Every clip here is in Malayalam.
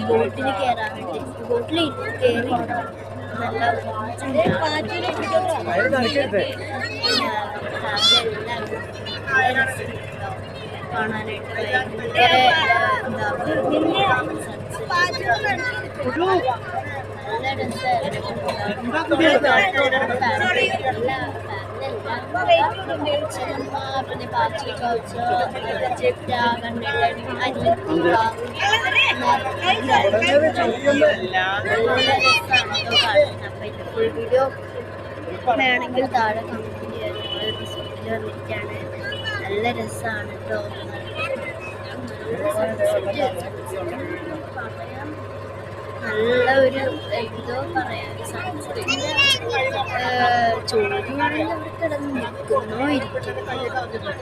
ബോട്ടിൽ കയറാൻ വേണ്ടി ബോട്ടിൽ കയറി കാണാനായിട്ട് പിന്നെ പാച്ചി കൗച്ച് ചിട്ട കണ്ടിട്ട് അനിയത്തി ഫുൾ വീഡിയോ വേണമെങ്കിൽ താഴെ കമന്റ് ചെയ്യാൻ റിസോർട്ടിൽ വന്നിട്ടാണ്. നല്ല രസമാണ് കേട്ടോ. നല്ല ഒരു എന്തോ പറയാ സൺസെറ്റിന്റെ ചോദ്യങ്ങളിൽ അവർ കിടന്ന് നിൽക്കുന്നോ ഇരിക്കുന്നോ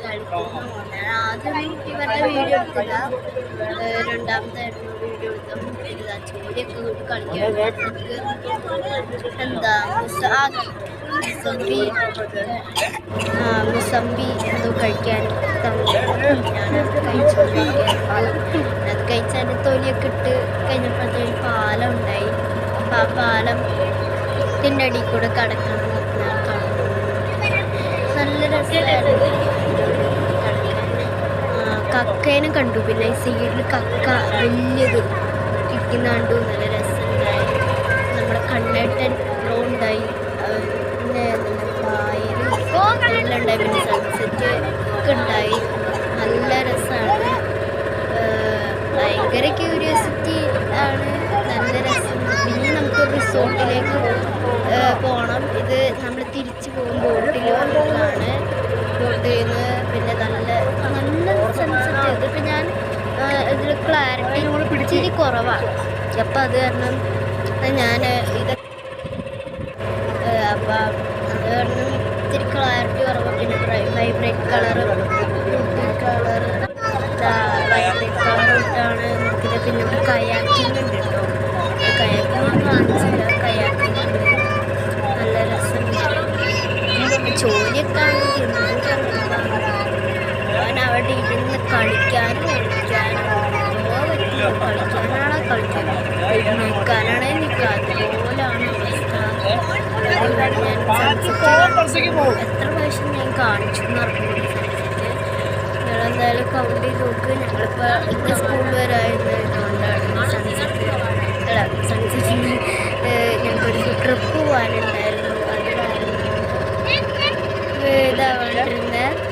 കളിക്കുന്നോ. ഞാൻ ആദ്യം ഇവരുടെ വീഡിയോ എടുത്തില്ല, രണ്ടാമത്തെ വീഡിയോ എടുത്ത ചോദ്യമൊക്കെ കൂട്ടി കളിക്കാൻ എന്താ മുസമ്പി എന്തോ കഴിക്കാൻ ഞാനത് കഴിച്ചുകൊണ്ടിരിക്കുകയായിരുന്നു. അത് കഴിച്ചതിൻ്റെ തൊലിയൊക്കെ ഇട്ട് കഴിഞ്ഞപ്പോഴത്തേക്ക് പാലം ഉണ്ടായി. അപ്പം ആ പാലത്തിൻ്റെ അടിയിൽ കൂടെ കടക്കണം ഞാൻ കാണുന്നു. നല്ല രസമായിരുന്നു കക്കേനെ കണ്ടു. പിന്നെ ഈ സൈഡിൽ കക്ക വലിയത് ഇരിക്കുന്ന കണ്ടു. നല്ല രസമുണ്ടായി. നമ്മുടെ കണ്ണേട്ടൻ ഉണ്ടായി. പിന്നെ പായൽ ഉണ്ടായി. പിന്നെ സൺസെറ്റ് ഒക്കെ ഉണ്ടായി. നല്ല രസമാണ്. ഭയങ്കര ക്യൂരിയോസിറ്റി ആണ്. നല്ല രസം. പിന്നെ നമുക്ക് റിസോർട്ടിലേക്ക് പോകണം. ഇത് നമ്മൾ തിരിച്ചു പോകും ബോട്ടിൽ വന്നിട്ടാണ്. ബോട്ടിൽ നിന്ന് പിന്നെ നല്ല സൺസെറ്റ്. ഇതിപ്പോൾ ഞാൻ ഇതിൽ ക്ലാരിറ്റി ഇച്ചിരി കുറവാണ്. അപ്പം അത് കാരണം ഞാൻ ഇത് അപ്പം അത് കാരണം ഇത്തിരി ക്ലാരിറ്റി കുറവാണ്. പിന്നെ വൈബ്രേറ്റ് കളറ് വൈബ്രേറ്റ് കളറിട്ടാണ് നമുക്കിത്. പിന്നെ കയാക്കിങ് ഉണ്ട് കേട്ടോ. കയാക്കിങ് കാണിച്ചില്ല. കയാക്കിങ് ഉണ്ട്. നല്ല രസമുണ്ട്. ജോലിയൊക്കെ ആണെങ്കിൽ അവൻ അവിടെ ഇരുന്ന് കളിക്കാനും ഒളിക്കാനും കളിക്കാനാണോ കളിക്കാൻ നിൽക്കാനാണേ നിൽക്കുക. അതുപോലാണ് അവസ്ഥ. എത്ര പ്രാവശ്യം ഞാൻ കാണിച്ചു എന്ന് അറിഞ്ഞു സൺസെറ്റ്. നിങ്ങളെന്തായാലും കൗണ്ട് ചെയ്ത് നോക്ക്. ഞങ്ങളിപ്പോൾ ഇന്ന് സ്കൂൾ വരെ ആയതുകൊണ്ടാണ് സൺസെറ്റിന് ഞങ്ങൾക്കൊരു ട്രിപ്പ് പോകാനുണ്ടായിരുന്നു. അതിലായിരുന്നു ഇതാവാണ്ടിരുന്നത്.